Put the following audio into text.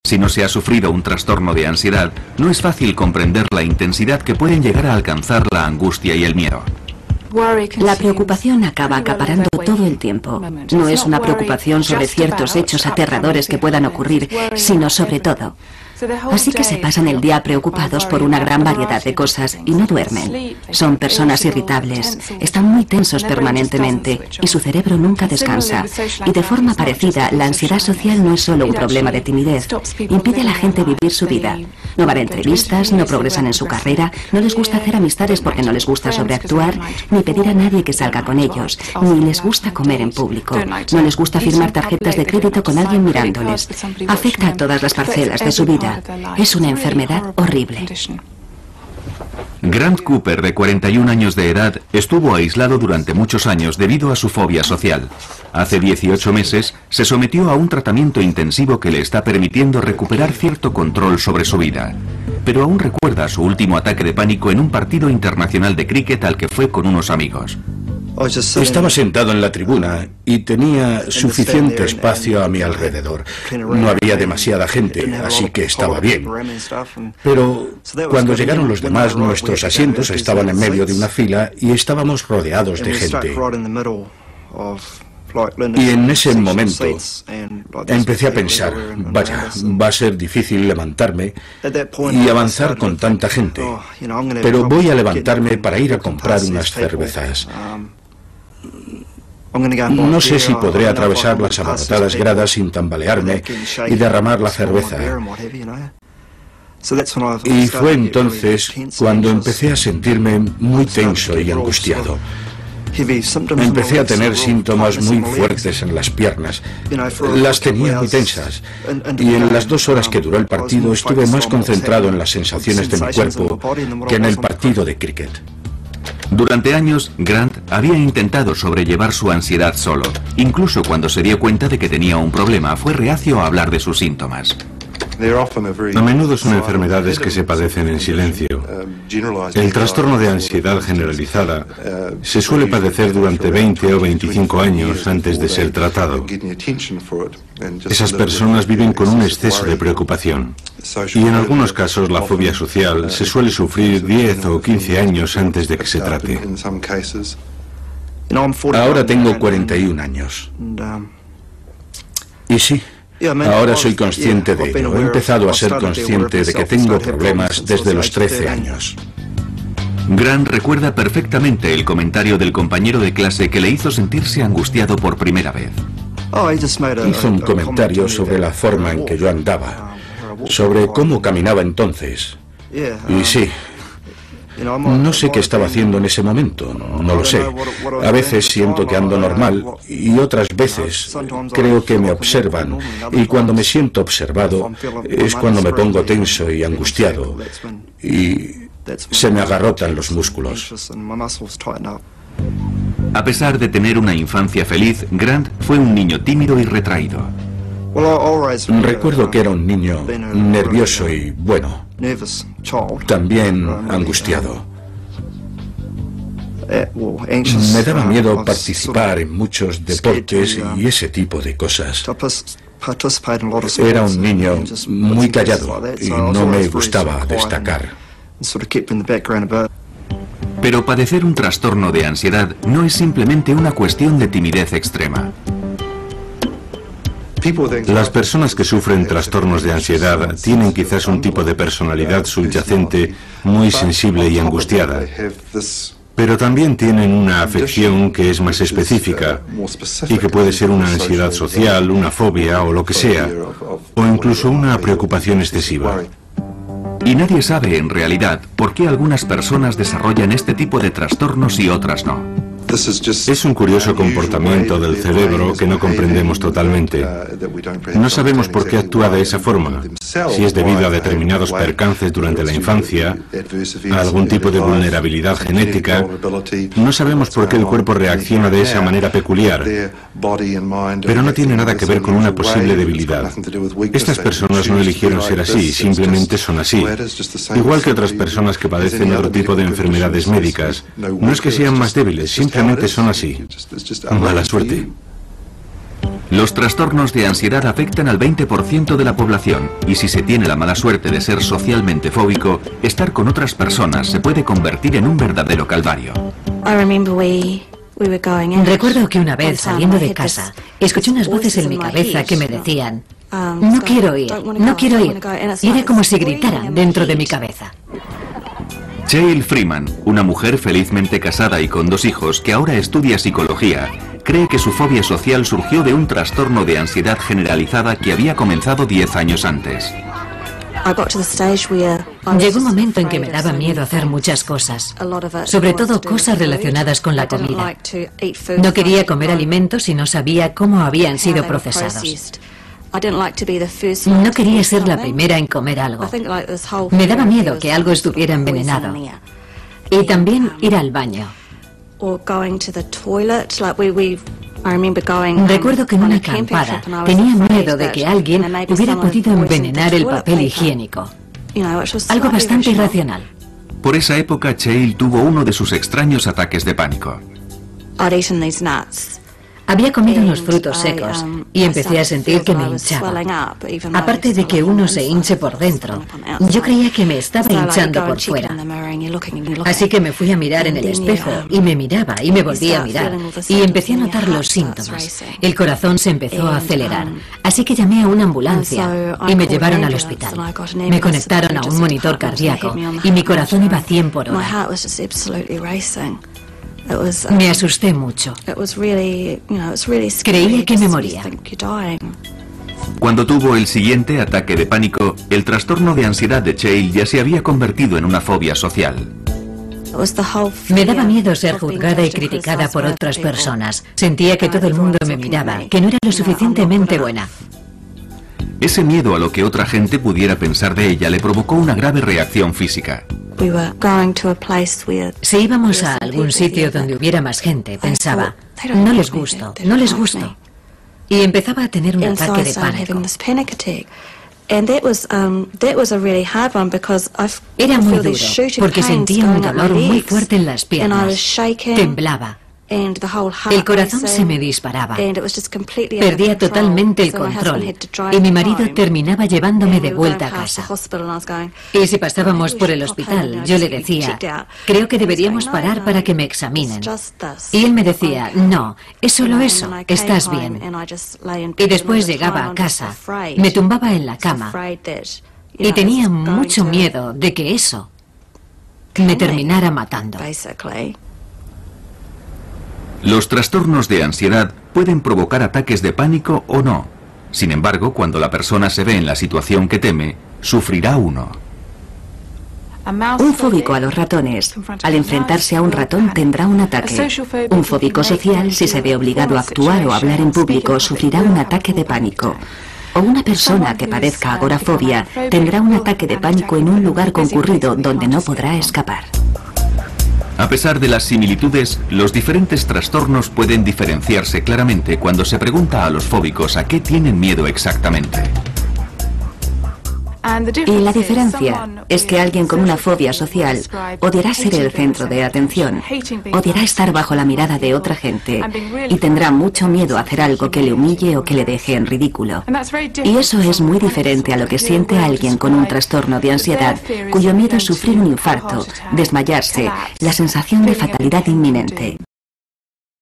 Si no se ha sufrido un trastorno de ansiedad, no es fácil comprender la intensidad que pueden llegar a alcanzar la angustia y el miedo. La preocupación acaba acaparando todo el tiempo. No es una preocupación sobre ciertos hechos aterradores que puedan ocurrir, sino sobre todo. Así que se pasan el día preocupados por una gran variedad de cosas y no duermen. Son personas irritables, están muy tensos permanentemente y su cerebro nunca descansa. Y de forma parecida, la ansiedad social no es solo un problema de timidez. Impide a la gente vivir su vida. No van a entrevistas, no progresan en su carrera, no les gusta hacer amistades porque no les gusta sobreactuar, ni pedir a nadie que salga con ellos, ni les gusta comer en público. No les gusta firmar tarjetas de crédito con alguien mirándoles. Afecta a todas las parcelas de su vida. Es una enfermedad horrible. Grant Cooper, de 41 años de edad, estuvo aislado durante muchos años debido a su fobia social. Hace 18 meses se sometió a un tratamiento intensivo que le está permitiendo recuperar cierto control sobre su vida. Pero aún recuerda su último ataque de pánico en un partido internacional de cricket al que fue con unos amigos. Estaba sentado en la tribuna y tenía suficiente espacio a mi alrededor. No había demasiada gente, así que estaba bien. Pero cuando llegaron los demás, nuestros asientos estaban en medio de una fila y estábamos rodeados de gente. Y en ese momento empecé a pensar, vaya, va a ser difícil levantarme y avanzar con tanta gente, pero voy a levantarme para ir a comprar unas cervezas. No sé si podré atravesar las abarrotadas gradas sin tambalearme y derramar la cerveza. Y fue entonces cuando empecé a sentirme muy tenso y angustiado. Empecé a tener síntomas muy fuertes en las piernas. Las tenía muy tensas. Y en las 2 horas que duró el partido estuve más concentrado en las sensaciones de mi cuerpo que en el partido de cricket. Durante años, Grant había intentado sobrellevar su ansiedad solo. Incluso cuando se dio cuenta de que tenía un problema, fue reacio a hablar de sus síntomas. A menudo son enfermedades que se padecen en silencio. El trastorno de ansiedad generalizada se suele padecer durante 20 o 25 años antes de ser tratado. Esas personas viven con un exceso de preocupación. Y en algunos casos la fobia social se suele sufrir 10 o 15 años antes de que se trate. Ahora tengo 41 años. Y sí, ahora soy consciente de ello. He empezado a ser consciente de que tengo problemas desde los 13 años. Grant recuerda perfectamente el comentario del compañero de clase que le hizo sentirse angustiado por primera vez. Hizo un comentario sobre la forma en que yo andaba, sobre cómo caminaba entonces. Y sí, no sé qué estaba haciendo en ese momento, no lo sé. A veces siento que ando normal y otras veces creo que me observan. Y cuando me siento observado es cuando me pongo tenso y angustiado y se me agarrotan los músculos. A pesar de tener una infancia feliz, Grant fue un niño tímido y retraído. Recuerdo que era un niño nervioso y, bueno, también angustiado. Me daba miedo participar en muchos deportes y ese tipo de cosas. Era un niño muy callado y no me gustaba destacar. Pero padecer un trastorno de ansiedad no es simplemente una cuestión de timidez extrema. Las personas que sufren trastornos de ansiedad tienen quizás un tipo de personalidad subyacente muy sensible y angustiada, pero también tienen una afección que es más específica y que puede ser una ansiedad social, una fobia o lo que sea, o incluso una preocupación excesiva. Y nadie sabe en realidad por qué algunas personas desarrollan este tipo de trastornos y otras no. Es un curioso comportamiento del cerebro que no comprendemos totalmente. No sabemos por qué actúa de esa forma, si es debido a determinados percances durante la infancia, a algún tipo de vulnerabilidad genética. No sabemos por qué el cuerpo reacciona de esa manera peculiar, pero no tiene nada que ver con una posible debilidad. Estas personas no eligieron ser así, simplemente son así. Igual que otras personas que padecen otro tipo de enfermedades médicas. No es que sean más débiles, simplemente son así. Mala suerte. Los trastornos de ansiedad afectan al 20% de la población y si se tiene la mala suerte de ser socialmente fóbico, estar con otras personas se puede convertir en un verdadero calvario. Recuerdo que una vez, saliendo de casa, escuché unas voces en mi cabeza que me decían: no quiero ir, no quiero ir. Y era como si gritaran dentro de mi cabeza. Cheryl Freeman, una mujer felizmente casada y con 2 hijos que ahora estudia psicología, cree que su fobia social surgió de un trastorno de ansiedad generalizada que había comenzado 10 años antes. Llegó un momento en que me daba miedo hacer muchas cosas, sobre todo cosas relacionadas con la comida. No quería comer alimentos si no sabía cómo habían sido procesados. No quería ser la primera en comer algo. Me daba miedo que algo estuviera envenenado. Y también ir al baño. Recuerdo que en una acampada tenía miedo de que alguien hubiera podido envenenar el papel higiénico. Algo bastante irracional. Por esa época, Cheryl tuvo uno de sus extraños ataques de pánico. Había comido unos frutos secos y empecé a sentir que me hinchaba. Aparte de que uno se hinche por dentro, yo creía que me estaba hinchando por fuera. Así que me fui a mirar en el espejo y me miraba y me volvía a mirar y empecé a notar los síntomas. El corazón se empezó a acelerar, así que llamé a una ambulancia y me llevaron al hospital. Me conectaron a un monitor cardíaco y mi corazón iba a 100 por hora. Me asusté mucho. Creía que me moría. Cuando tuvo el siguiente ataque de pánico, el trastorno de ansiedad de Cheryl ya se había convertido en una fobia social. Me daba miedo ser juzgada y criticada por otras personas. Sentía que todo el mundo me miraba, que no era lo suficientemente buena. Ese miedo a lo que otra gente pudiera pensar de ella le provocó una grave reacción física. Si íbamos a algún sitio donde hubiera más gente, pensaba: no les gusto, no les gusto. Y empezaba a tener un ataque de pánico. Era muy duro, porque sentía un dolor muy fuerte en las piernas. Temblaba. El corazón se me disparaba. Perdía totalmente el control y mi marido terminaba llevándome de vuelta a casa. Y si pasábamos por el hospital, yo le decía: creo que deberíamos parar para que me examinen. Y él me decía: no, es solo eso, estás bien. Y después llegaba a casa, me tumbaba en la cama y tenía mucho miedo de que eso me terminara matando. Los trastornos de ansiedad pueden provocar ataques de pánico o no. Sin embargo, cuando la persona se ve en la situación que teme, sufrirá uno. Un fóbico a los ratones, al enfrentarse a un ratón, tendrá un ataque. Un fóbico social, si se ve obligado a actuar o hablar en público, sufrirá un ataque de pánico. O una persona que padezca agorafobia tendrá un ataque de pánico en un lugar concurrido donde no podrá escapar. A pesar de las similitudes, los diferentes trastornos pueden diferenciarse claramente cuando se pregunta a los fóbicos a qué tienen miedo exactamente. Y la diferencia es que alguien con una fobia social odiará ser el centro de atención, odiará estar bajo la mirada de otra gente y tendrá mucho miedo a hacer algo que le humille o que le deje en ridículo. Y eso es muy diferente a lo que siente alguien con un trastorno de ansiedad, cuyo miedo es sufrir un infarto, desmayarse, la sensación de fatalidad inminente.